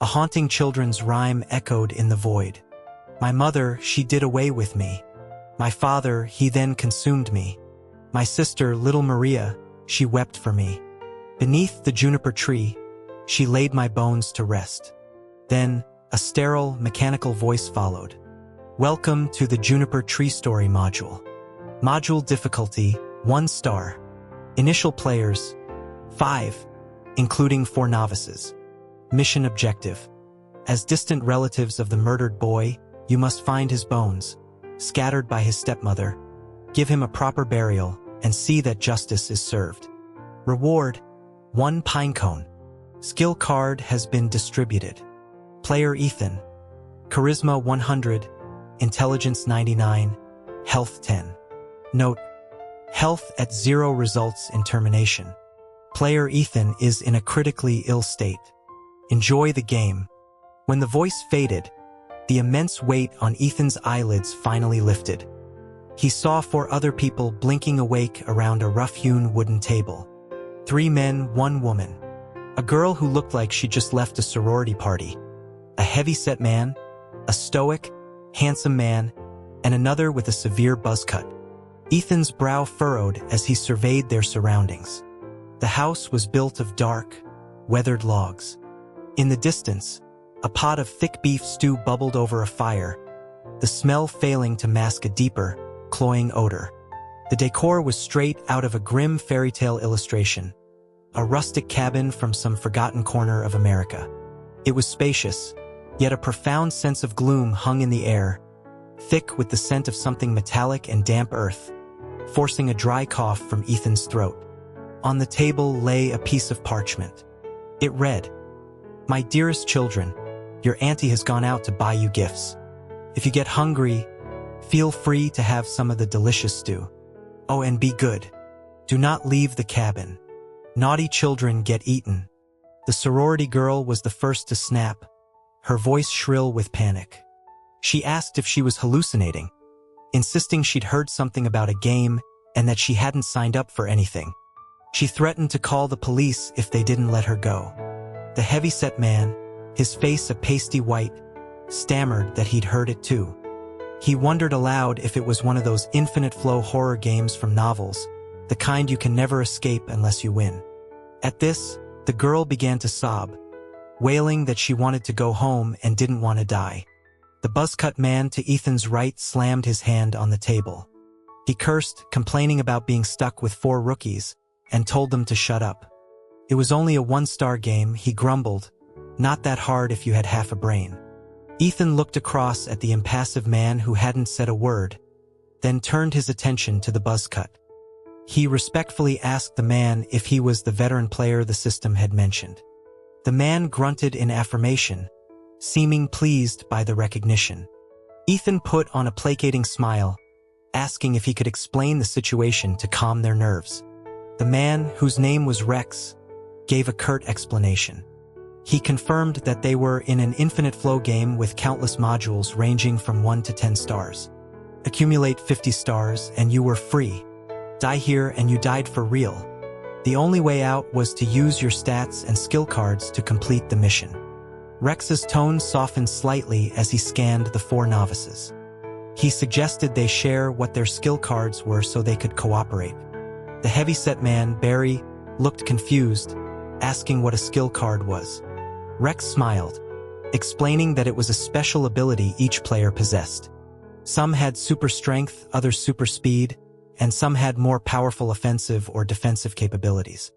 A haunting children's rhyme echoed in the void. My mother, she did away with me. My father, he then consumed me. My sister, little Maria, she wept for me. Beneath the juniper tree, she laid my bones to rest. Then, a sterile, mechanical voice followed. Welcome to the Juniper Tree Story module. Module difficulty, 1 star. Initial players, 5, including 4 novices. Mission objective. As distant relatives of the murdered boy, you must find his bones, scattered by his stepmother, give him a proper burial, and see that justice is served. Reward, 1 pinecone. Skill card has been distributed. Player Ethan. Charisma 100, Intelligence 99, Health 10. Note: health at 0 results in termination. Player Ethan is in a critically ill state. Enjoy the game. When the voice faded, the immense weight on Ethan's eyelids finally lifted. He saw 4 other people blinking awake around a rough-hewn wooden table. 3 men, 1 woman. A girl who looked like she just left a sorority party. A heavy-set man, a stoic, handsome man, and another with a severe buzz cut. Ethan's brow furrowed as he surveyed their surroundings. The house was built of dark, weathered logs. In the distance, a pot of thick beef stew bubbled over a fire, the smell failing to mask a deeper, cloying odor. The decor was straight out of a grim fairy tale illustration, a rustic cabin from some forgotten corner of America. It was spacious, yet a profound sense of gloom hung in the air, thick with the scent of something metallic and damp earth, forcing a dry cough from Ethan's throat. On the table lay a piece of parchment. It read, "My dearest children, your auntie has gone out to buy you gifts. If you get hungry, feel free to have some of the delicious stew. Oh, and be good. Do not leave the cabin. Naughty children get eaten." The sorority girl was the first to snap, her voice shrill with panic. She asked if she was hallucinating, insisting she'd heard something about a game and that she hadn't signed up for anything. She threatened to call the police if they didn't let her go. The heavy-set man, his face a pasty white, stammered that he'd heard it too. He wondered aloud if it was one of those infinite flow horror games from novels, the kind you can never escape unless you win. At this, the girl began to sob, wailing that she wanted to go home and didn't want to die. The buzzcut man to Ethan's right slammed his hand on the table. He cursed, complaining about being stuck with 4 rookies, and told them to shut up. It was only a 1-star game, he grumbled. Not that hard if you had half a brain. Ethan looked across at the impassive man who hadn't said a word, then turned his attention to the buzzcut. He respectfully asked the man if he was the veteran player the system had mentioned. The man grunted in affirmation, seeming pleased by the recognition. Ethan put on a placating smile, asking if he could explain the situation to calm their nerves. The man, whose name was Rex, gave a curt explanation. He confirmed that they were in an infinite flow game with countless modules ranging from 1 to 10 stars. Accumulate 50 stars and you were free. Die here and you died for real. The only way out was to use your stats and skill cards to complete the mission. Rex's tone softened slightly as he scanned the 4 novices. He suggested they share what their skill cards were so they could cooperate. The heavy-set man, Barry, looked confused, asking what a skill card was. Rex smiled, explaining that it was a special ability each player possessed. Some had super strength, others super speed, and some had more powerful offensive or defensive capabilities.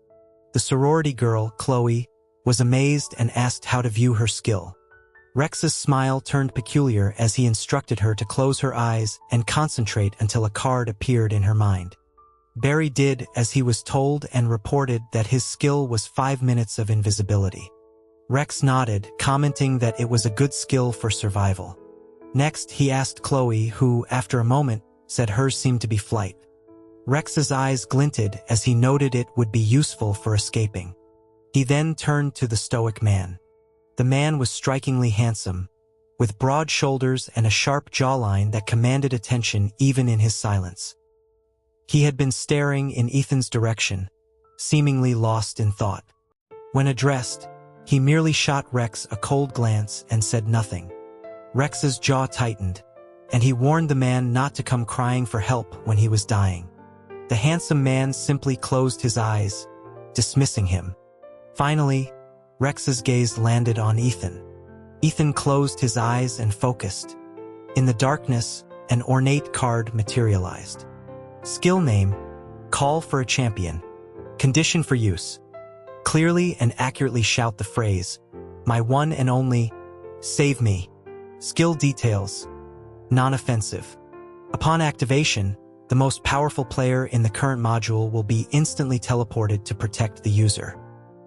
The sorority girl, Chloe, was amazed and asked how to view her skill. Rex's smile turned peculiar as he instructed her to close her eyes and concentrate until a card appeared in her mind. Barry did as he was told and reported that his skill was 5 minutes of invisibility. Rex nodded, commenting that it was a good skill for survival. Next, he asked Chloe, who, after a moment, said hers seemed to be flight. Rex's eyes glinted as he noted it would be useful for escaping. He then turned to the stoic man. The man was strikingly handsome, with broad shoulders and a sharp jawline that commanded attention even in his silence. He had been staring in Ethan's direction, seemingly lost in thought. When addressed, He merely shot Rex a cold glance and said nothing. Rex's jaw tightened, and he warned the man not to come crying for help when he was dying. The handsome man simply closed his eyes, dismissing him. Finally, Rex's gaze landed on Ethan. Ethan closed his eyes and focused. In the darkness, an ornate card materialized. Skill name: Call for a champion. Condition for use: clearly and accurately shout the phrase, "My one and only, save me." Skill details: non-offensive. Upon activation, the most powerful player in the current module will be instantly teleported to protect the user.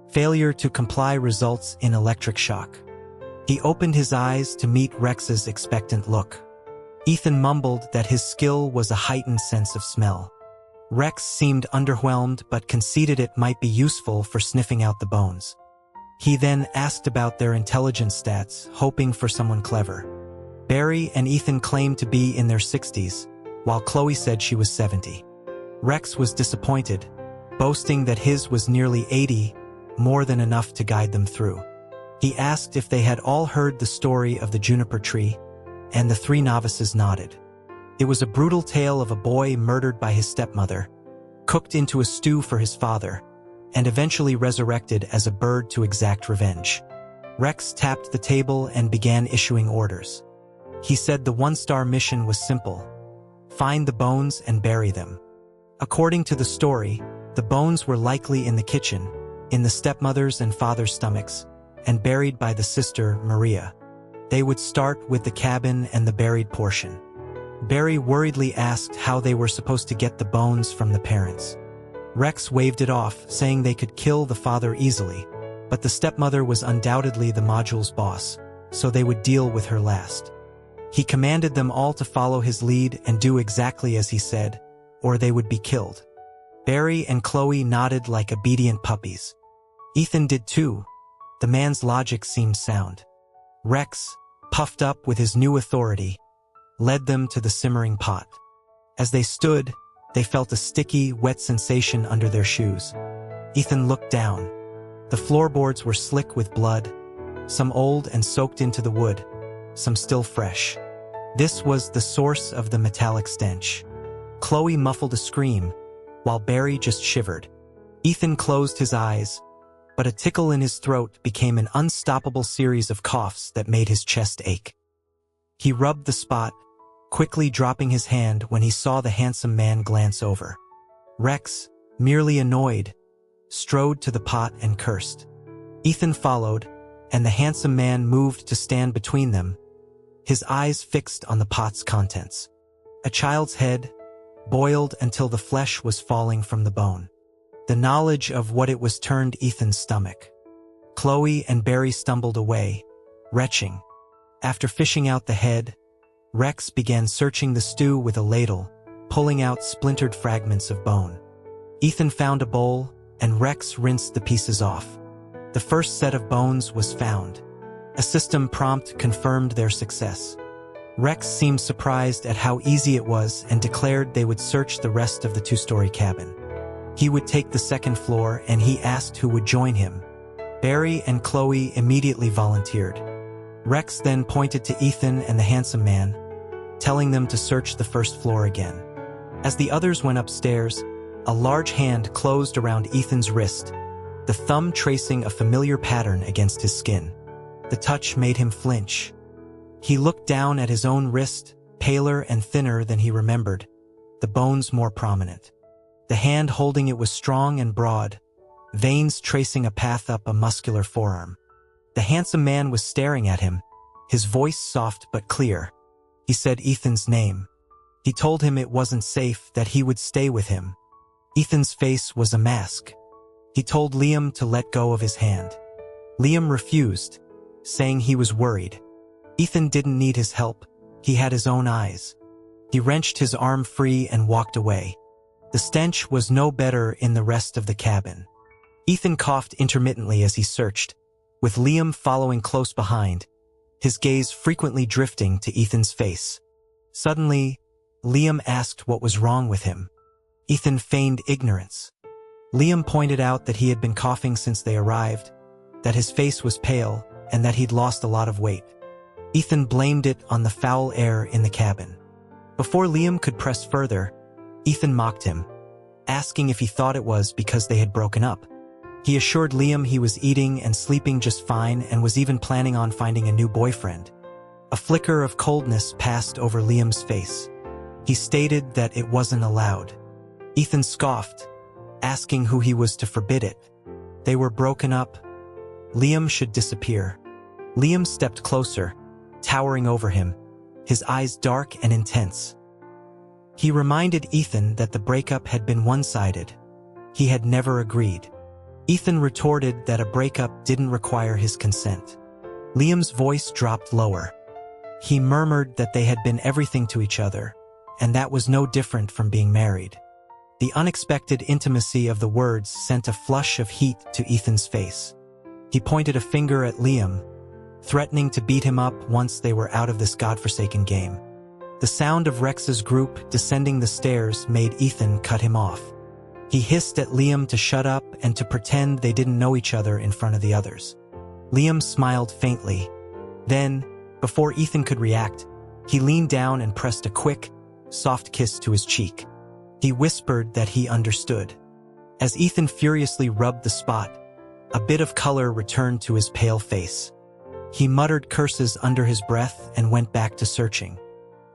Failure to comply results in electric shock. He opened his eyes to meet Rex's expectant look. Ethan mumbled that his skill was a heightened sense of smell. Rex seemed underwhelmed but conceded it might be useful for sniffing out the bones. He then asked about their intelligence stats, hoping for someone clever. Barry and Ethan claimed to be in their 60s, while Chloe said she was 70. Rex was disappointed, boasting that his was nearly 80, more than enough to guide them through. He asked if they had all heard the story of the juniper tree, and the three novices nodded. It was a brutal tale of a boy murdered by his stepmother, cooked into a stew for his father, and eventually resurrected as a bird to exact revenge. Rex tapped the table and began issuing orders. He said the one-star mission was simple: find the bones and bury them. According to the story, the bones were likely in the kitchen, in the stepmother's and father's stomachs, and buried by the sister, Maria. They would start with the cabin and the buried portion. Barry worriedly asked how they were supposed to get the bones from the parents. Rex waved it off, saying they could kill the father easily, but the stepmother was undoubtedly the module's boss, so they would deal with her last. He commanded them all to follow his lead and do exactly as he said, or they would be killed. Barry and Chloe nodded like obedient puppies. Ethan did too. The man's logic seemed sound. Rex, puffed up with his new authority, led them to the simmering pot. As they stood, they felt a sticky, wet sensation under their shoes. Ethan looked down. The floorboards were slick with blood, some old and soaked into the wood, some still fresh. This was the source of the metallic stench. Chloe muffled a scream, while Barry just shivered. Ethan closed his eyes, but a tickle in his throat became an unstoppable series of coughs that made his chest ache. He rubbed the spot, quickly dropping his hand when he saw the handsome man glance over. Rex, merely annoyed, strode to the pot and cursed. Ethan followed, and the handsome man moved to stand between them, his eyes fixed on the pot's contents. A child's head, boiled until the flesh was falling from the bone. The knowledge of what it was turned Ethan's stomach. Chloe and Barry stumbled away, retching. After fishing out the head, Rex began searching the stew with a ladle, pulling out splintered fragments of bone. Ethan found a bowl, and Rex rinsed the pieces off. The first set of bones was found. A system prompt confirmed their success. Rex seemed surprised at how easy it was and declared they would search the rest of the two-story cabin. He would take the second floor, and he asked who would join him. Barry and Chloe immediately volunteered. Rex then pointed to Ethan and the handsome man, telling them to search the first floor again. As the others went upstairs, a large hand closed around Ethan's wrist, the thumb tracing a familiar pattern against his skin. The touch made him flinch. He looked down at his own wrist, paler and thinner than he remembered, the bones more prominent. The hand holding it was strong and broad, veins tracing a path up a muscular forearm. The handsome man was staring at him, his voice soft but clear. He said Ethan's name. He told him it wasn't safe, that he would stay with him. Ethan's face was a mask. He told Liam to let go of his hand. Liam refused, saying he was worried. Ethan didn't need his help. He had his own eyes. He wrenched his arm free and walked away. The stench was no better in the rest of the cabin. Ethan coughed intermittently as he searched, with Liam following close behind, his gaze frequently drifting to Ethan's face. Suddenly, Liam asked what was wrong with him. Ethan feigned ignorance. Liam pointed out that he had been coughing since they arrived, that his face was pale, and that he'd lost a lot of weight. Ethan blamed it on the foul air in the cabin. Before Liam could press further, Ethan mocked him, asking if he thought it was because they had broken up. He assured Liam he was eating and sleeping just fine and was even planning on finding a new boyfriend. A flicker of coldness passed over Liam's face. He stated that it wasn't allowed. Ethan scoffed, asking who he was to forbid it. They were broken up. Liam should disappear. Liam stepped closer, towering over him, his eyes dark and intense. He reminded Ethan that the breakup had been one-sided. He had never agreed. Ethan retorted that a breakup didn't require his consent. Liam's voice dropped lower. He murmured that they had been everything to each other, and that was no different from being married. The unexpected intimacy of the words sent a flush of heat to Ethan's face. He pointed a finger at Liam, threatening to beat him up once they were out of this godforsaken game. The sound of Rex's group descending the stairs made Ethan cut him off. He hissed at Liam to shut up and to pretend they didn't know each other in front of the others. Liam smiled faintly. Then, before Ethan could react, he leaned down and pressed a quick, soft kiss to his cheek. He whispered that he understood. As Ethan furiously rubbed the spot, a bit of color returned to his pale face. He muttered curses under his breath and went back to searching.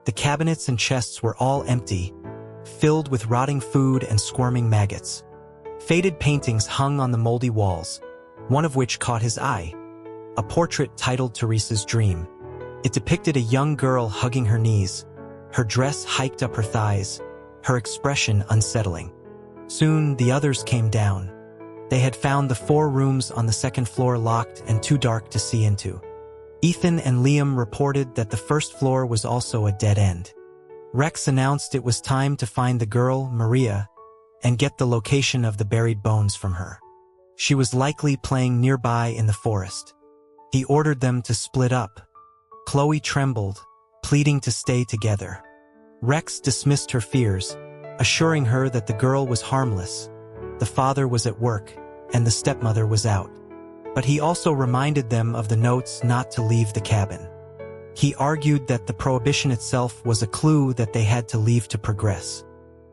The cabinets and chests were all empty, filled with rotting food and squirming maggots. Faded paintings hung on the moldy walls, one of which caught his eye. A portrait titled Teresa's Dream. It depicted a young girl hugging her knees, her dress hiked up her thighs, her expression unsettling. Soon the others came down. They had found the 4 rooms on the second floor locked and too dark to see into. Ethan and Liam reported that the first floor was also a dead end. Rex announced it was time to find the girl, Maria, and get the location of the buried bones from her. She was likely playing nearby in the forest. He ordered them to split up. Chloe trembled, pleading to stay together. Rex dismissed her fears, assuring her that the girl was harmless. The father was at work, and the stepmother was out. But he also reminded them of the notes not to leave the cabin. He argued that the prohibition itself was a clue that they had to leave to progress.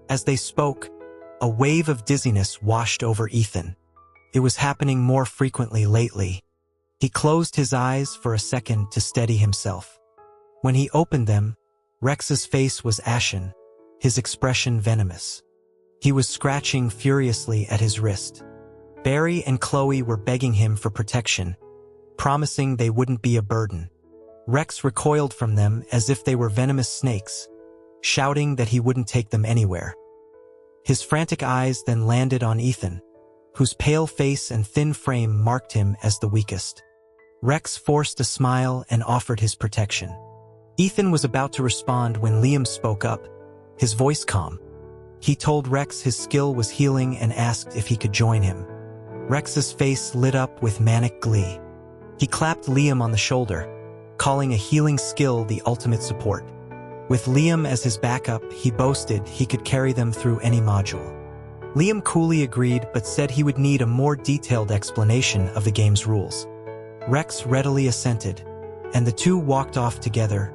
As they spoke, a wave of dizziness washed over Ethan. It was happening more frequently lately. He closed his eyes for a second to steady himself. When he opened them, Rex's face was ashen, his expression venomous. He was scratching furiously at his wrist. Barry and Chloe were begging him for protection, promising they wouldn't be a burden. Rex recoiled from them as if they were venomous snakes, shouting that he wouldn't take them anywhere. His frantic eyes then landed on Ethan, whose pale face and thin frame marked him as the weakest. Rex forced a smile and offered his protection. Ethan was about to respond when Liam spoke up, his voice calm. He told Rex his skill was healing and asked if he could join him. Rex's face lit up with manic glee. He clapped Liam on the shoulder, calling a healing skill the ultimate support. With Liam as his backup, he boasted he could carry them through any module. Liam coolly agreed but said he would need a more detailed explanation of the game's rules. Rex readily assented, and the two walked off together,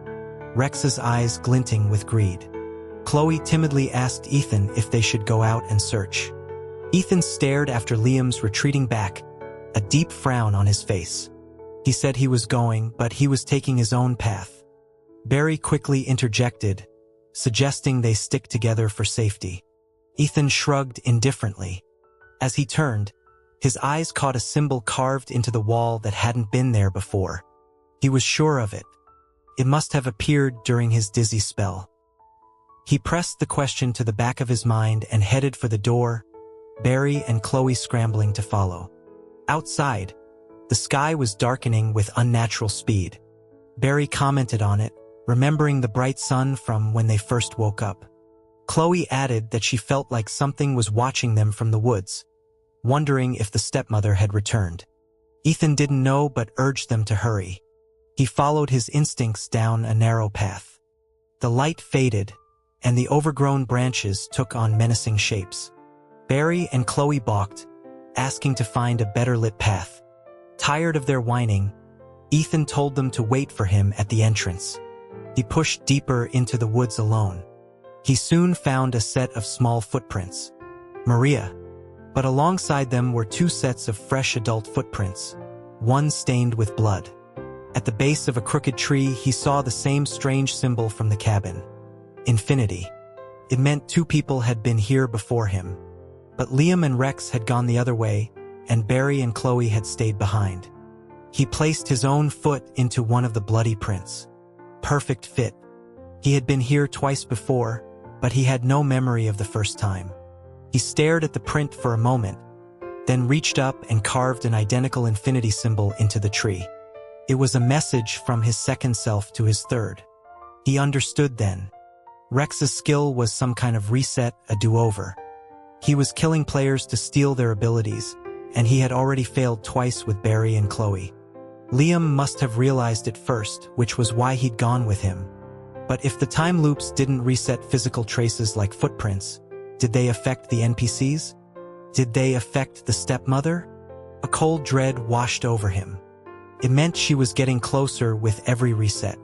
Rex's eyes glinting with greed. Chloe timidly asked Ethan if they should go out and search. Ethan stared after Liam's retreating back, a deep frown on his face. He said he was going, but he was taking his own path. Barry quickly interjected, suggesting they stick together for safety. Ethan shrugged indifferently. As he turned, his eyes caught a symbol carved into the wall that hadn't been there before. He was sure of it. It must have appeared during his dizzy spell. He pressed the question to the back of his mind and headed for the door, Barry and Chloe scrambling to follow. Outside, the sky was darkening with unnatural speed. Barry commented on it, remembering the bright sun from when they first woke up. Chloe added that she felt like something was watching them from the woods, wondering if the stepmother had returned. Ethan didn't know but urged them to hurry. He followed his instincts down a narrow path. The light faded, and the overgrown branches took on menacing shapes. Barry and Chloe balked, asking to find a better lit path. Tired of their whining, Ethan told them to wait for him at the entrance. He pushed deeper into the woods alone. He soon found a set of small footprints. Maria. But alongside them were two sets of fresh adult footprints, one stained with blood. At the base of a crooked tree, he saw the same strange symbol from the cabin. Infinity. It meant two people had been here before him. But Liam and Rex had gone the other way, and Barry and Chloe had stayed behind. He placed his own foot into one of the bloody prints. Perfect fit. He had been here twice before, but he had no memory of the first time. He stared at the print for a moment, then reached up and carved an identical infinity symbol into the tree. It was a message from his second self to his third. He understood then. Rex's skill was some kind of reset, a do-over. He was killing players to steal their abilities, and he had already failed twice with Barry and Chloe. Liam must have realized it first, which was why he'd gone with him. But if the time loops didn't reset physical traces like footprints, did they affect the NPCs? Did they affect the stepmother? A cold dread washed over him. It meant she was getting closer with every reset.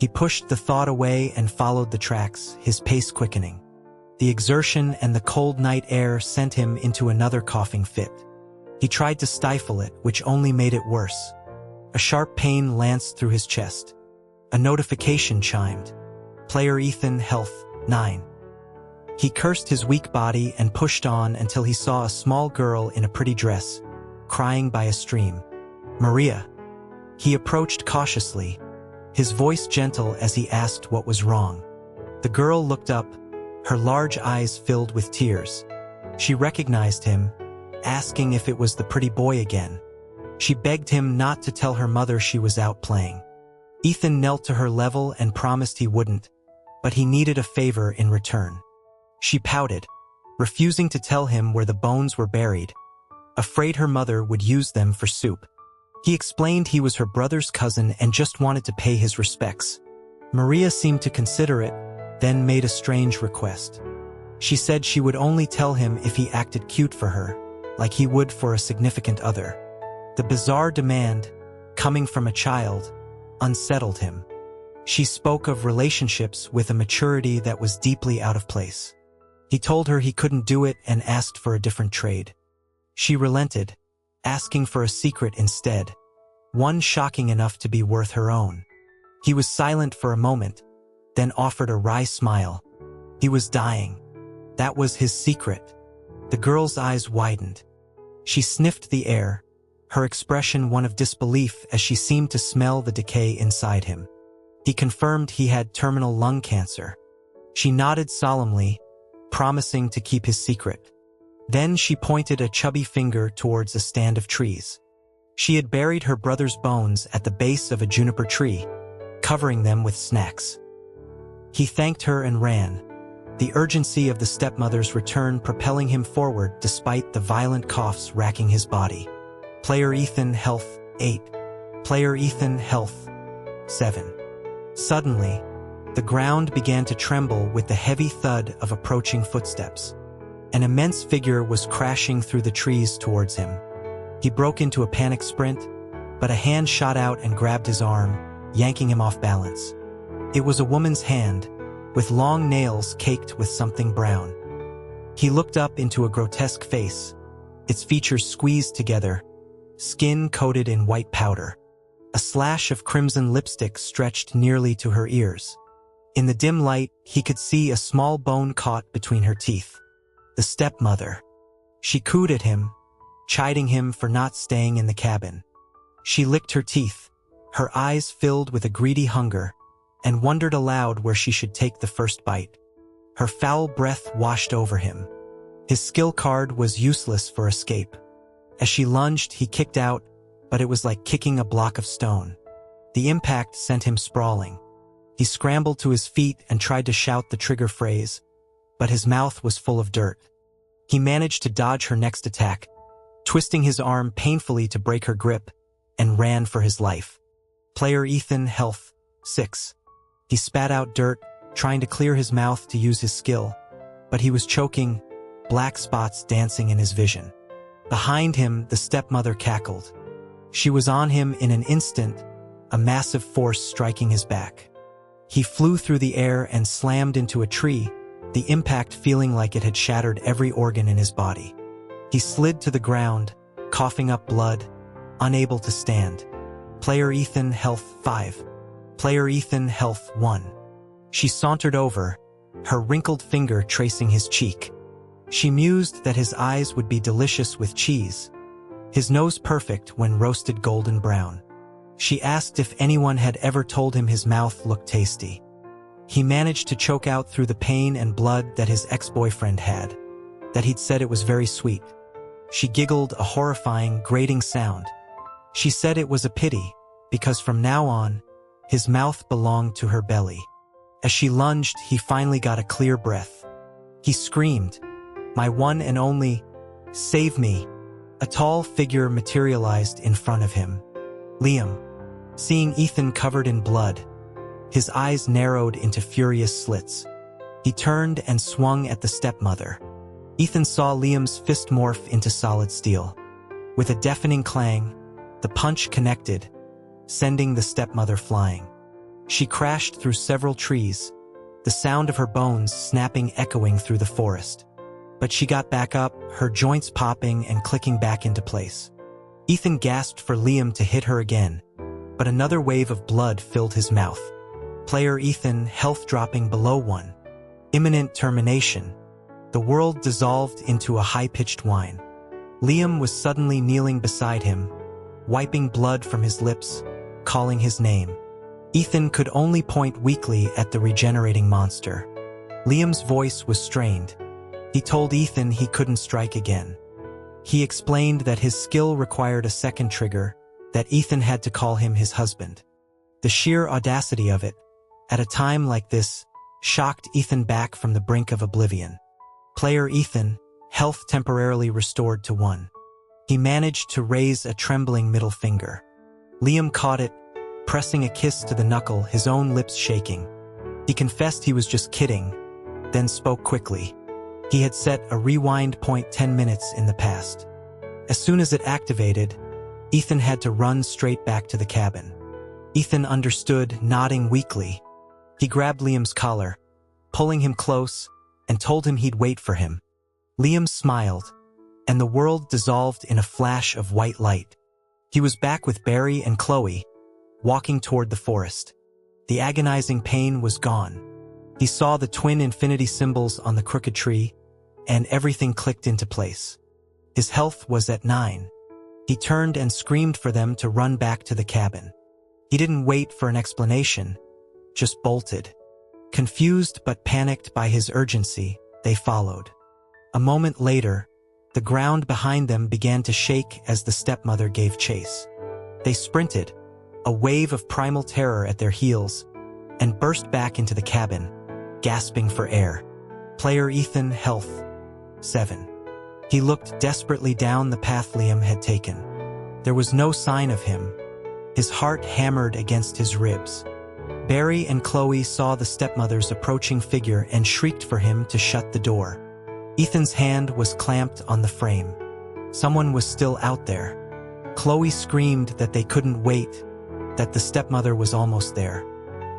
He pushed the thought away and followed the tracks, his pace quickening. The exertion and the cold night air sent him into another coughing fit. He tried to stifle it, which only made it worse. A sharp pain lanced through his chest. A notification chimed. Player Ethan, health, 9. He cursed his weak body and pushed on until he saw a small girl in a pretty dress, crying by a stream. Maria. He approached cautiously, his voice gentle as he asked what was wrong. The girl looked up, her large eyes filled with tears. She recognized him, asking if it was the pretty boy again. She begged him not to tell her mother she was out playing. Ethan knelt to her level and promised he wouldn't, but he needed a favor in return. She pouted, refusing to tell him where the bones were buried, afraid her mother would use them for soup. He explained he was her brother's cousin and just wanted to pay his respects. Maria seemed to consider it, then made a strange request. She said she would only tell him if he acted cute for her, like he would for a significant other. The bizarre demand, coming from a child, unsettled him. She spoke of relationships with a maturity that was deeply out of place. He told her he couldn't do it and asked for a different trade. She relented, asking for a secret instead, one shocking enough to be worth her own. He was silent for a moment, then offered a wry smile. He was dying. That was his secret. The girl's eyes widened. She sniffed the air, her expression one of disbelief as she seemed to smell the decay inside him. He confirmed he had terminal lung cancer. She nodded solemnly, promising to keep his secret. Then she pointed a chubby finger towards a stand of trees. She had buried her brother's bones at the base of a juniper tree, covering them with snacks. He thanked her and ran, the urgency of the stepmother's return propelling him forward despite the violent coughs racking his body. Player Ethan, health, 8. Player Ethan, health, 7. Suddenly, the ground began to tremble with the heavy thud of approaching footsteps. An immense figure was crashing through the trees towards him. He broke into a panic sprint, but a hand shot out and grabbed his arm, yanking him off balance. It was a woman's hand, with long nails caked with something brown. He looked up into a grotesque face, its features squeezed together, skin coated in white powder. A slash of crimson lipstick stretched nearly to her ears. In the dim light, he could see a small bone caught between her teeth. The stepmother. She cooed at him, chiding him for not staying in the cabin. She licked her teeth, her eyes filled with a greedy hunger, and wondered aloud where she should take the first bite. Her foul breath washed over him. His skill card was useless for escape. As she lunged, he kicked out, but it was like kicking a block of stone. The impact sent him sprawling. He scrambled to his feet and tried to shout the trigger phrase, but his mouth was full of dirt. He managed to dodge her next attack, twisting his arm painfully to break her grip, and ran for his life. Player Ethan, health, 6. He spat out dirt, trying to clear his mouth to use his skill, but he was choking, black spots dancing in his vision. Behind him, the stepmother cackled. She was on him in an instant, a massive force striking his back. He flew through the air and slammed into a tree, the impact feeling like it had shattered every organ in his body. He slid to the ground, coughing up blood, unable to stand. Player Ethan, health 5. Player Ethan, health 1. She sauntered over, her wrinkled finger tracing his cheek. She mused that his eyes would be delicious with cheese, his nose perfect when roasted golden brown. She asked if anyone had ever told him his mouth looked tasty. He managed to choke out through the pain and blood that his ex-boyfriend had, that he'd said it was very sweet. She giggled a horrifying, grating sound. She said it was a pity, because from now on, his mouth belonged to her belly. As she lunged, he finally got a clear breath. He screamed, "My one and only, save me." A tall figure materialized in front of him. Liam. Seeing Ethan covered in blood, his eyes narrowed into furious slits. He turned and swung at the stepmother. Ethan saw Liam's fist morph into solid steel. With a deafening clang, the punch connected, sending the stepmother flying. She crashed through several trees, the sound of her bones snapping echoing through the forest. But she got back up, her joints popping and clicking back into place. Ethan gasped for Liam to hit her again, but another wave of blood filled his mouth. Player Ethan, health dropping below 1. Imminent termination. The world dissolved into a high-pitched whine. Liam was suddenly kneeling beside him, wiping blood from his lips, calling his name. Ethan could only point weakly at the regenerating monster. Liam's voice was strained. He told Ethan he couldn't strike again. He explained that his skill required a second trigger, that Ethan had to call him his husband. The sheer audacity of it, at a time like this, shocked Ethan back from the brink of oblivion. Player Ethan, health temporarily restored to 1. He managed to raise a trembling middle finger. Liam caught it, pressing a kiss to the knuckle, his own lips shaking. He confessed he was just kidding, then spoke quickly. He had set a rewind point 10 minutes in the past. As soon as it activated, Ethan had to run straight back to the cabin. Ethan understood, nodding weakly. He grabbed Liam's collar, pulling him close, and told him he'd wait for him. Liam smiled, and the world dissolved in a flash of white light. He was back with Barry and Chloe, walking toward the forest. The agonizing pain was gone. He saw the twin infinity symbols on the crooked tree, and everything clicked into place. His health was at 9. He turned and screamed for them to run back to the cabin. He didn't wait for an explanation, just bolted. Confused but panicked by his urgency, they followed. A moment later, the ground behind them began to shake as the stepmother gave chase. They sprinted, a wave of primal terror at their heels, and burst back into the cabin, gasping for air. Player Ethan, health 7. He looked desperately down the path Liam had taken. There was no sign of him. His heart hammered against his ribs. Barry and Chloe saw the stepmother's approaching figure and shrieked for him to shut the door. Ethan's hand was clamped on the frame. Someone was still out there. Chloe screamed that they couldn't wait, that the stepmother was almost there.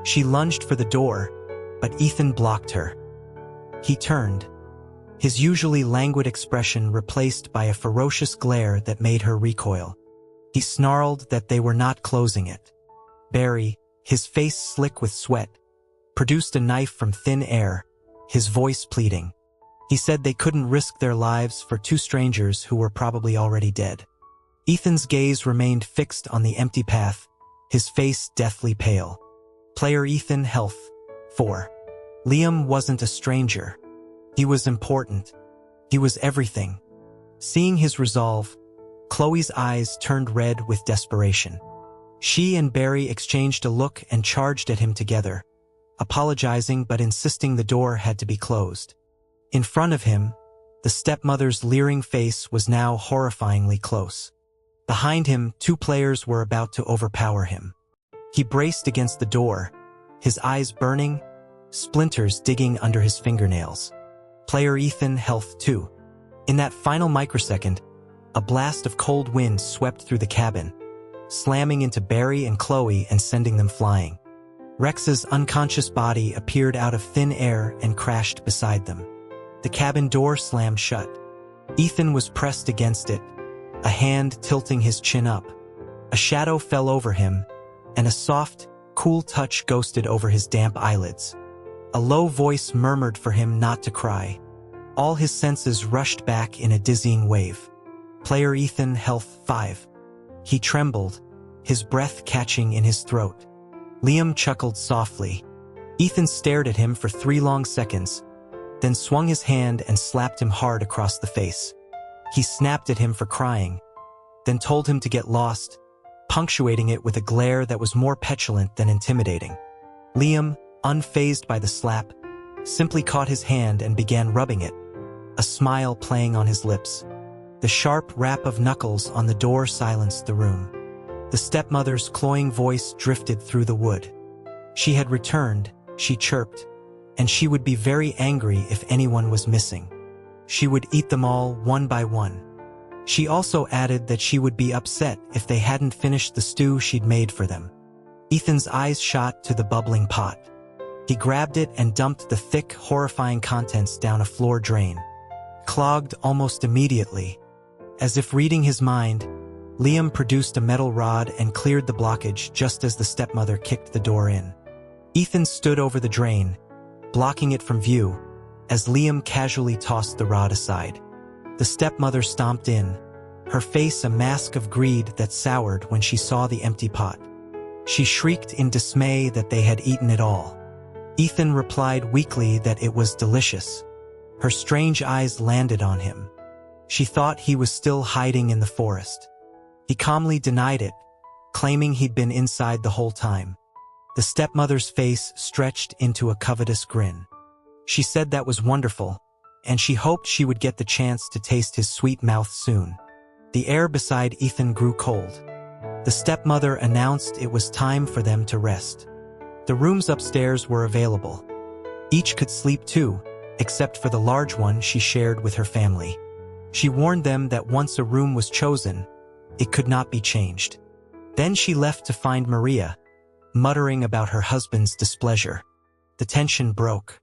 She lunged for the door, but Ethan blocked her. He turned, his usually languid expression replaced by a ferocious glare that made her recoil. He snarled that they were not closing it. Barry, his face slick with sweat, produced a knife from thin air, his voice pleading. He said they couldn't risk their lives for two strangers who were probably already dead. Ethan's gaze remained fixed on the empty path, his face deathly pale. Player Ethan, health 4. Liam wasn't a stranger. He was important. He was everything. Seeing his resolve, Chloe's eyes turned red with desperation. She and Barry exchanged a look and charged at him together, apologizing but insisting the door had to be closed. In front of him, the stepmother's leering face was now horrifyingly close. Behind him, two players were about to overpower him. He braced against the door, his eyes burning, splinters digging under his fingernails. Player Ethan, health 2. In that final microsecond, a blast of cold wind swept through the cabin, slamming into Barry and Chloe and sending them flying. Rex's unconscious body appeared out of thin air and crashed beside them. The cabin door slammed shut. Ethan was pressed against it, a hand tilting his chin up. A shadow fell over him, and a soft, cool touch ghosted over his damp eyelids. A low voice murmured for him not to cry. All his senses rushed back in a dizzying wave. Player Ethan, health 5. He trembled, his breath catching in his throat. Liam chuckled softly. Ethan stared at him for 3 long seconds, then swung his hand and slapped him hard across the face. He snapped at him for crying, then told him to get lost, punctuating it with a glare that was more petulant than intimidating. Liam, unfazed by the slap, simply caught his hand and began rubbing it, a smile playing on his lips. The sharp rap of knuckles on the door silenced the room. The stepmother's cloying voice drifted through the wood. She had returned, she chirped, and she would be very angry if anyone was missing. She would eat them all one by one. She also added that she would be upset if they hadn't finished the stew she'd made for them. Ethan's eyes shot to the bubbling pot. He grabbed it and dumped the thick, horrifying contents down a floor drain. Clogged almost immediately. As if reading his mind, Liam produced a metal rod and cleared the blockage just as the stepmother kicked the door in. Ethan stood over the drain, blocking it from view, as Liam casually tossed the rod aside. The stepmother stomped in, her face a mask of greed that soured when she saw the empty pot. She shrieked in dismay that they had eaten it all. Ethan replied weakly that it was delicious. Her strange eyes landed on him. She thought he was still hiding in the forest. He calmly denied it, claiming he'd been inside the whole time. The stepmother's face stretched into a covetous grin. She said that was wonderful, and she hoped she would get the chance to taste his sweet mouth soon. The air beside Ethan grew cold. The stepmother announced it was time for them to rest. The rooms upstairs were available. Each could sleep too, except for the large one she shared with her family. She warned them that once a room was chosen, it could not be changed. Then she left to find Maria, muttering about her husband's displeasure. The tension broke.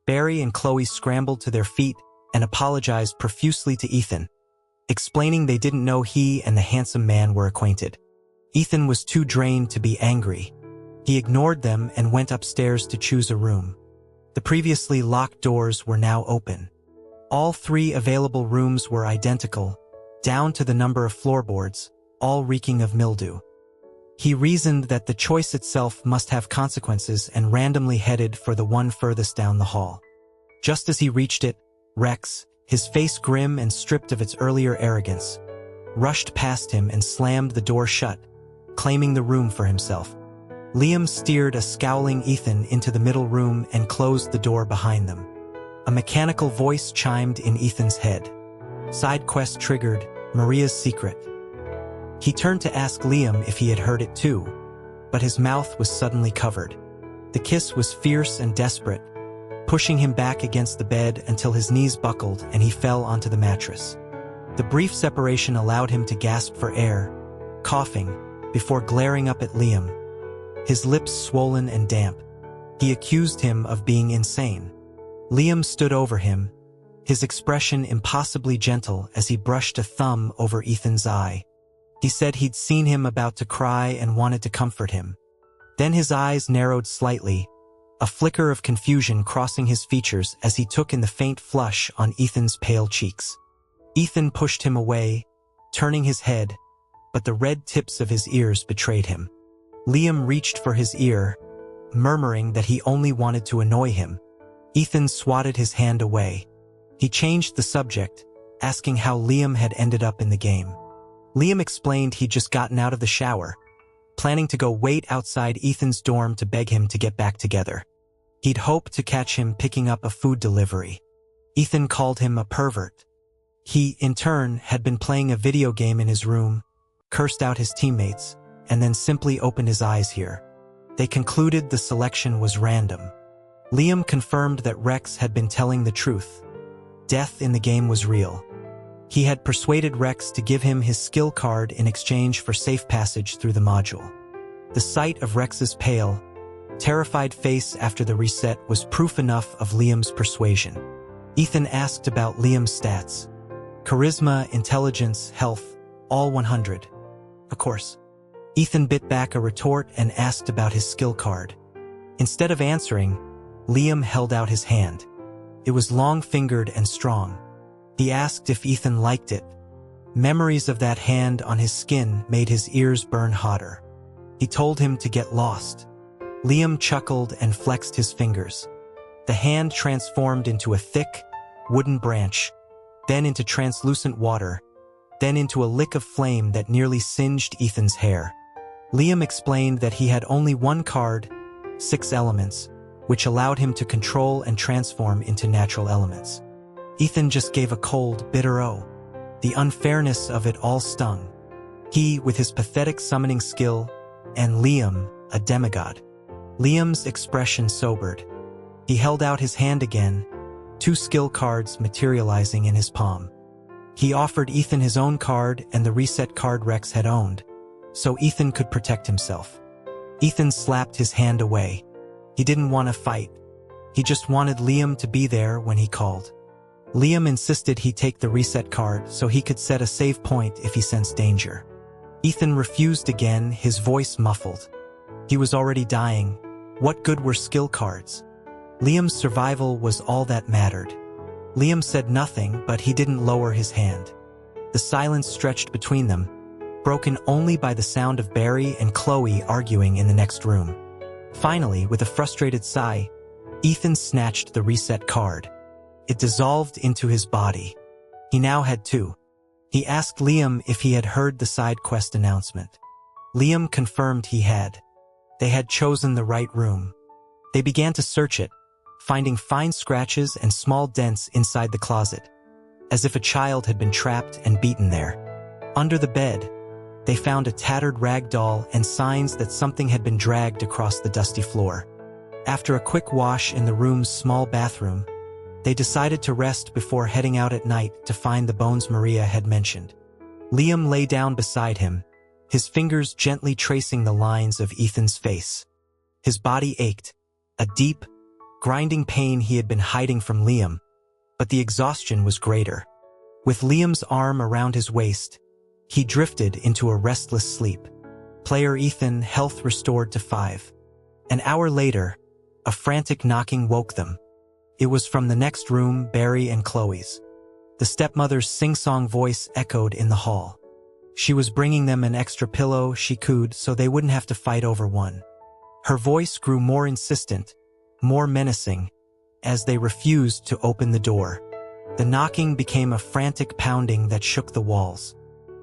Barry and Chloe scrambled to their feet and apologized profusely to Ethan, explaining they didn't know he and the handsome man were acquainted. Ethan was too drained to be angry. He ignored them and went upstairs to choose a room. The previously locked doors were now open. All 3 available rooms were identical, down to the number of floorboards, all reeking of mildew. He reasoned that the choice itself must have consequences and randomly headed for the one furthest down the hall. Just as he reached it, Rex, his face grim and stripped of its earlier arrogance, rushed past him and slammed the door shut, claiming the room for himself. Liam steered a scowling Ethan into the middle room and closed the door behind them. A mechanical voice chimed in Ethan's head. Side quest triggered, Maria's secret. He turned to ask Liam if he had heard it too, but his mouth was suddenly covered. The kiss was fierce and desperate, pushing him back against the bed until his knees buckled and he fell onto the mattress. The brief separation allowed him to gasp for air, coughing, before glaring up at Liam, his lips swollen and damp. He accused him of being insane. Liam stood over him, his expression impossibly gentle as he brushed a thumb over Ethan's eye. He said he'd seen him about to cry and wanted to comfort him. Then his eyes narrowed slightly, a flicker of confusion crossing his features as he took in the faint flush on Ethan's pale cheeks. Ethan pushed him away, turning his head, but the red tips of his ears betrayed him. Liam reached for his ear, murmuring that he only wanted to annoy him. Ethan swatted his hand away. He changed the subject, asking how Liam had ended up in the game. Liam explained he'd just gotten out of the shower, planning to go wait outside Ethan's dorm to beg him to get back together. He'd hoped to catch him picking up a food delivery. Ethan called him a pervert. He, in turn, had been playing a video game in his room, cursed out his teammates, and then simply opened his eyes here. They concluded the selection was random. Liam confirmed that Rex had been telling the truth. Death in the game was real. He had persuaded Rex to give him his skill card in exchange for safe passage through the module. The sight of Rex's pale, terrified face after the reset was proof enough of Liam's persuasion. Ethan asked about Liam's stats. Charisma, intelligence, health, all 100. Of course. Ethan bit back a retort and asked about his skill card. Instead of answering, Liam held out his hand. It was long-fingered and strong. He asked if Ethan liked it. Memories of that hand on his skin made his ears burn hotter. He told him to get lost. Liam chuckled and flexed his fingers. The hand transformed into a thick, wooden branch, then into translucent water, then into a lick of flame that nearly singed Ethan's hair. Liam explained that he had only one card, 6 elements, which allowed him to control and transform into natural elements. Ethan just gave a cold, bitter "oh." The unfairness of it all stung. He, with his pathetic summoning skill, and Liam, a demigod. Liam's expression sobered. He held out his hand again, 2 skill cards materializing in his palm. He offered Ethan his own card and the reset card Rex had owned, so Ethan could protect himself. Ethan slapped his hand away. He didn't want to fight. He just wanted Liam to be there when he called. Liam insisted he take the reset card so he could set a save point if he sensed danger. Ethan refused again, his voice muffled. He was already dying. What good were skill cards? Liam's survival was all that mattered. Liam said nothing, but he didn't lower his hand. The silence stretched between them, broken only by the sound of Barry and Chloe arguing in the next room. Finally, with a frustrated sigh, Ethan snatched the reset card. It dissolved into his body. He now had 2. He asked Liam if he had heard the side quest announcement. Liam confirmed he had. They had chosen the right room. They began to search it, finding fine scratches and small dents inside the closet, as if a child had been trapped and beaten there. Under the bed, they found a tattered rag doll and signs that something had been dragged across the dusty floor. After a quick wash in the room's small bathroom, they decided to rest before heading out at night to find the bones Maria had mentioned. Liam lay down beside him, his fingers gently tracing the lines of Ethan's face. His body ached, a deep, grinding pain he had been hiding from Liam, but the exhaustion was greater. With Liam's arm around his waist, he drifted into a restless sleep. Player Ethan, health restored to 5. An hour later, a frantic knocking woke them. It was from the next room, Barry and Chloe's. The stepmother's sing-song voice echoed in the hall. She was bringing them an extra pillow she cooed so they wouldn't have to fight over one. Her voice grew more insistent, more menacing, as they refused to open the door. The knocking became a frantic pounding that shook the walls.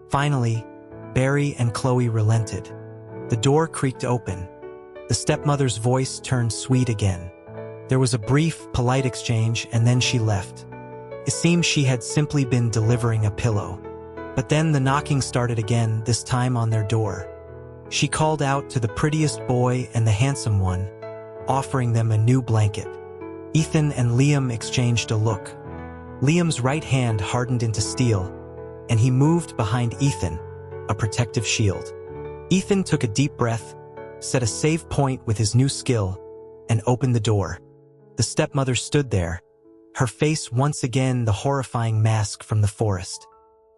Finally, Barry and Chloe relented. The door creaked open. The stepmother's voice turned sweet again. There was a brief, polite exchange, and then she left. It seemed she had simply been delivering a pillow. But then the knocking started again, this time on their door. She called out to the prettiest boy and the handsome one, offering them a new blanket. Ethan and Liam exchanged a look. Liam's right hand hardened into steel, and he moved behind Ethan, a protective shield. Ethan took a deep breath, set a save point with his new skill, and opened the door. The stepmother stood there, her face once again the horrifying mask from the forest.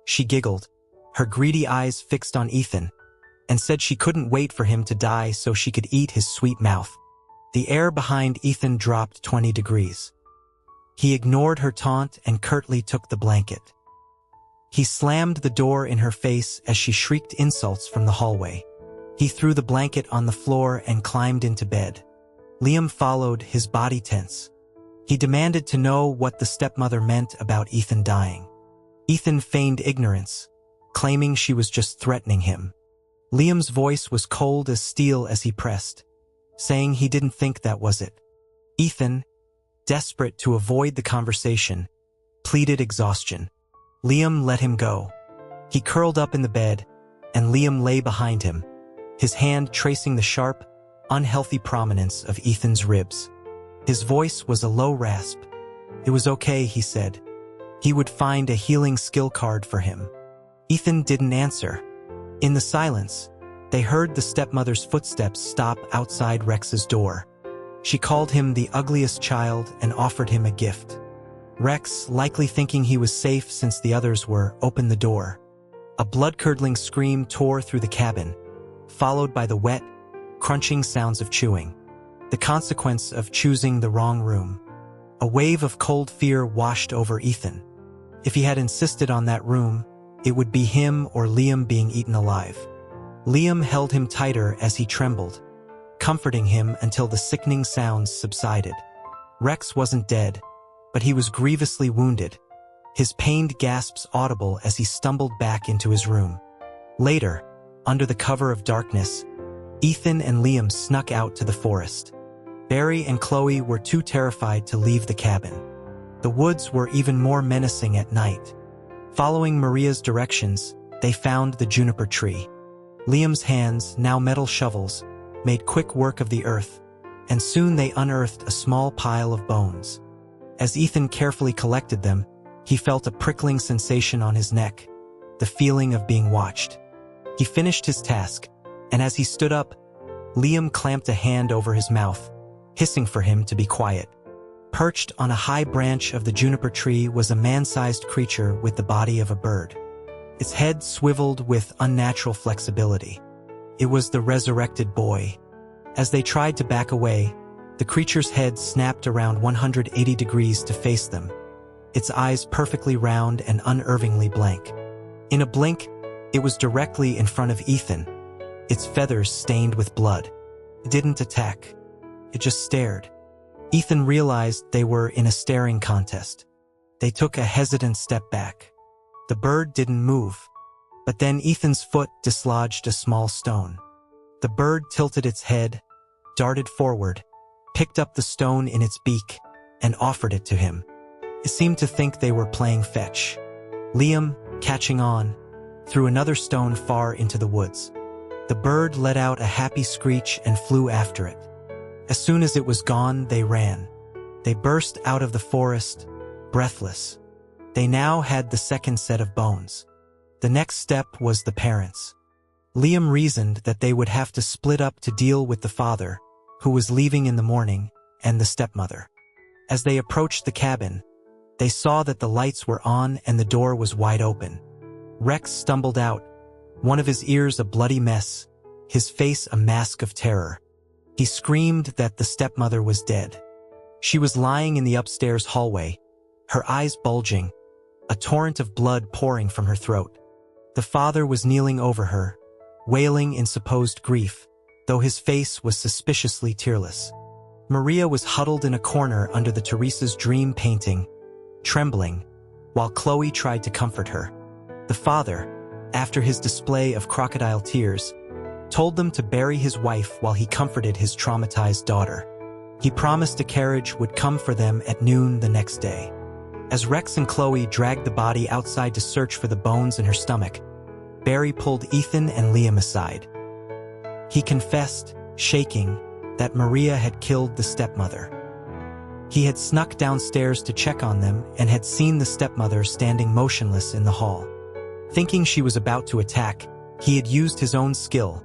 She giggled, her greedy eyes fixed on Ethan, and said she couldn't wait for him to die so she could eat his sweet mouth. The air behind Ethan dropped 20 degrees. He ignored her taunt and curtly took the blanket. He slammed the door in her face as she shrieked insults from the hallway. He threw the blanket on the floor and climbed into bed. Liam followed, his body tense. He demanded to know what the stepmother meant about Ethan dying. Ethan feigned ignorance, claiming she was just threatening him. Liam's voice was cold as steel as he pressed, saying he didn't think that was it. Ethan, desperate to avoid the conversation, pleaded exhaustion. Liam let him go. He curled up in the bed, and Liam lay behind him, his hand tracing the sharp, unhealthy prominence of Ethan's ribs. His voice was a low rasp. "It was okay," he said. he would find a healing skill card for him. Ethan didn't answer. In the silence, they heard the stepmother's footsteps stop outside Rex's door. She called him the ugliest child and offered him a gift. Rex, likely thinking he was safe since the others were, opened the door. A blood-curdling scream tore through the cabin, followed by the wet, crunching sounds of chewing. The consequence of choosing the wrong room. A wave of cold fear washed over Ethan. If he had insisted on that room, it would be him or Liam being eaten alive. Liam held him tighter as he trembled, comforting him until the sickening sounds subsided. Rex wasn't dead, but he was grievously wounded, his pained gasps audible as he stumbled back into his room. Later, under the cover of darkness, Ethan and Liam snuck out to the forest. Barry and Chloe were too terrified to leave the cabin. The woods were even more menacing at night. Following Maria's directions, they found the juniper tree. Liam's hands, now metal shovels, made quick work of the earth, and soon they unearthed a small pile of bones. As Ethan carefully collected them, he felt a prickling sensation on his neck, the feeling of being watched. He finished his task, and as he stood up, Liam clamped a hand over his mouth, hissing for him to be quiet. Perched on a high branch of the juniper tree was a man-sized creature with the body of a bird. Its head swiveled with unnatural flexibility. It was the resurrected boy. As they tried to back away, the creature's head snapped around 180 degrees to face them, its eyes perfectly round and unervingly blank. In a blink, it was directly in front of Ethan, its feathers stained with blood. It didn't attack. It just stared. Ethan realized they were in a staring contest. They took a hesitant step back. The bird didn't move, but then Ethan's foot dislodged a small stone. The bird tilted its head, darted forward, picked up the stone in its beak, and offered it to him. It seemed to think they were playing fetch. Liam, catching on, threw another stone far into the woods. The bird let out a happy screech and flew after it. As soon as it was gone, they ran. They burst out of the forest, breathless. They now had the second set of bones. The next step was the parents. Liam reasoned that they would have to split up to deal with the father, who was leaving in the morning, and the stepmother. As they approached the cabin, they saw that the lights were on and the door was wide open. Rex stumbled out, one of his ears a bloody mess, his face a mask of terror. He screamed that the stepmother was dead. She was lying in the upstairs hallway, her eyes bulging, a torrent of blood pouring from her throat. The father was kneeling over her, wailing in supposed grief, though his face was suspiciously tearless. Maria was huddled in a corner under the Teresa's dream painting, trembling, while Chloe tried to comfort her. The father, after his display of crocodile tears, told them to bury his wife while he comforted his traumatized daughter. He promised a carriage would come for them at noon the next day. As Rex and Chloe dragged the body outside to search for the bones in her stomach, Barry pulled Ethan and Liam aside. He confessed, shaking, that Maria had killed the stepmother. He had snuck downstairs to check on them and had seen the stepmother standing motionless in the hall. Thinking she was about to attack, he had used his own skill,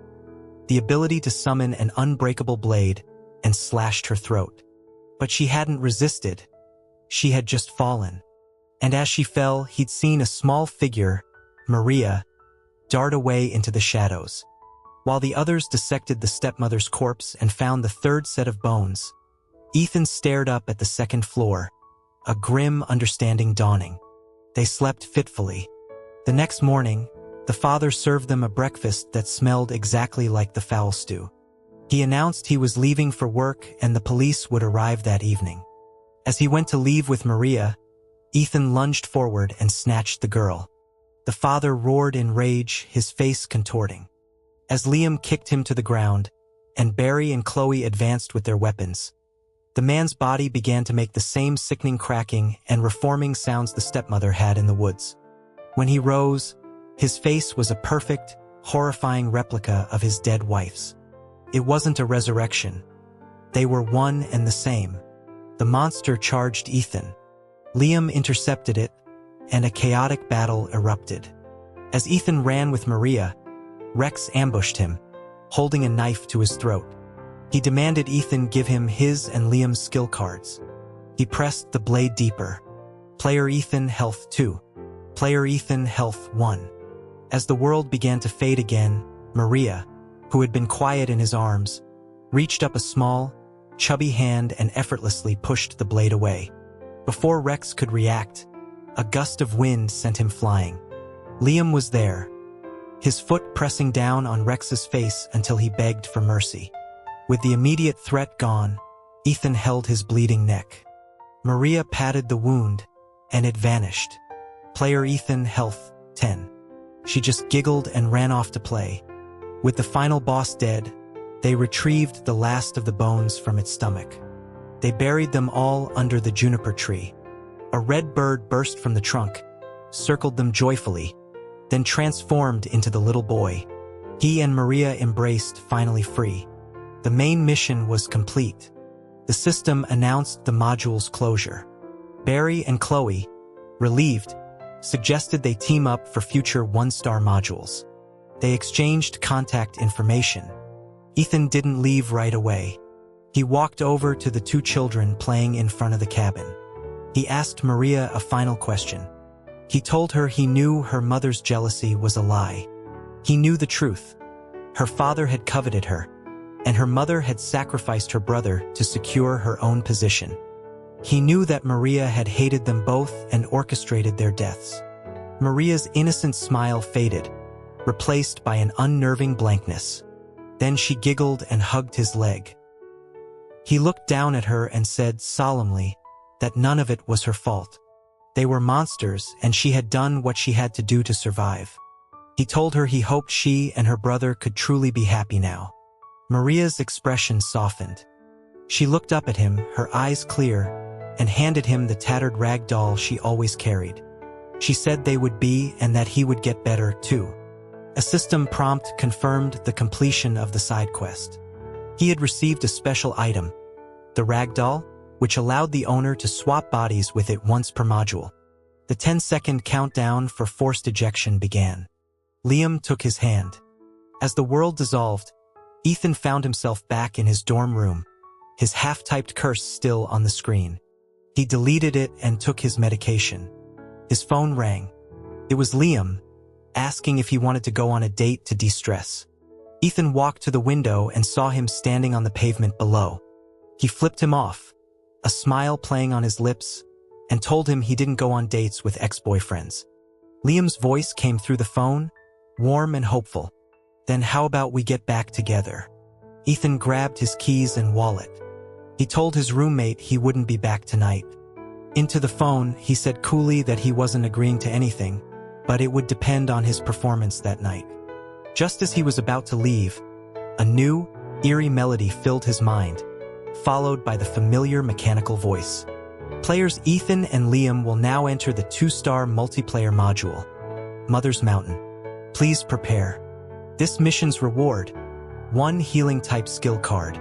the ability to summon an unbreakable blade, and slashed her throat. But she hadn't resisted. She had just fallen. And as she fell, he'd seen a small figure, Maria, dart away into the shadows. While the others dissected the stepmother's corpse and found the third set of bones, Ethan stared up at the second floor, a grim understanding dawning. They slept fitfully. The next morning, the father served them a breakfast that smelled exactly like the fowl stew. He announced he was leaving for work and the police would arrive that evening. As he went to leave with Maria, Ethan lunged forward and snatched the girl. The father roared in rage, his face contorting. As Liam kicked him to the ground, and Barry and Chloe advanced with their weapons, the man's body began to make the same sickening cracking and reforming sounds the stepmother had in the woods. When he rose, his face was a perfect, horrifying replica of his dead wife's. It wasn't a resurrection. They were one and the same. The monster charged Ethan. Liam intercepted it, and a chaotic battle erupted. As Ethan ran with Maria, Rex ambushed him, holding a knife to his throat. He demanded Ethan give him his and Liam's skill cards. He pressed the blade deeper. Player Ethan, health 2. Player Ethan, health 1. As the world began to fade again, Maria, who had been quiet in his arms, reached up a small, chubby hand and effortlessly pushed the blade away. Before Rex could react, a gust of wind sent him flying. Liam was there, his foot pressing down on Rex's face until he begged for mercy. With the immediate threat gone, Ethan held his bleeding neck. Maria patted the wound, and it vanished. Player Ethan, health 10. She just giggled and ran off to play. With the final boss dead, they retrieved the last of the bones from its stomach. They buried them all under the juniper tree. A red bird burst from the trunk, circled them joyfully, then transformed into the little boy. He and Maria embraced, finally free. The main mission was complete. The system announced the module's closure. Barry and Chloe, relieved, suggested they team up for future one-star modules. They exchanged contact information. Ethan didn't leave right away. He walked over to the two children playing in front of the cabin. He asked Maria a final question. He told her he knew her mother's jealousy was a lie. He knew the truth. Her father had coveted her, and her mother had sacrificed her brother to secure her own position. He knew that Maria had hated them both and orchestrated their deaths. Maria's innocent smile faded, replaced by an unnerving blankness. Then she giggled and hugged his leg. He looked down at her and said solemnly that none of it was her fault. They were monsters, and she had done what she had to do to survive. He told her he hoped she and her brother could truly be happy now. Maria's expression softened. She looked up at him, her eyes clear, and handed him the tattered rag doll she always carried. She said they would be and that he would get better, too. A system prompt confirmed the completion of the side quest. He had received a special item, the rag doll, which allowed the owner to swap bodies with it once per module. The 10-second countdown for forced ejection began. Liam took his hand. As the world dissolved, Ethan found himself back in his dorm room, his half-typed curse still on the screen. He deleted it and took his medication. His phone rang. It was Liam, asking if he wanted to go on a date to de-stress. Ethan walked to the window and saw him standing on the pavement below. He flipped him off, a smile playing on his lips, and told him he didn't go on dates with ex-boyfriends. Liam's voice came through the phone, warm and hopeful. Then how about we get back together? Ethan grabbed his keys and wallet. He told his roommate he wouldn't be back tonight. Into the phone, he said coolly that he wasn't agreeing to anything, but it would depend on his performance that night. Just as he was about to leave, a new, eerie melody filled his mind, followed by the familiar mechanical voice. Players Ethan and Liam will now enter the 2-star multiplayer module, Mother's Mountain. Please prepare. This mission's reward: 1 healing type skill card.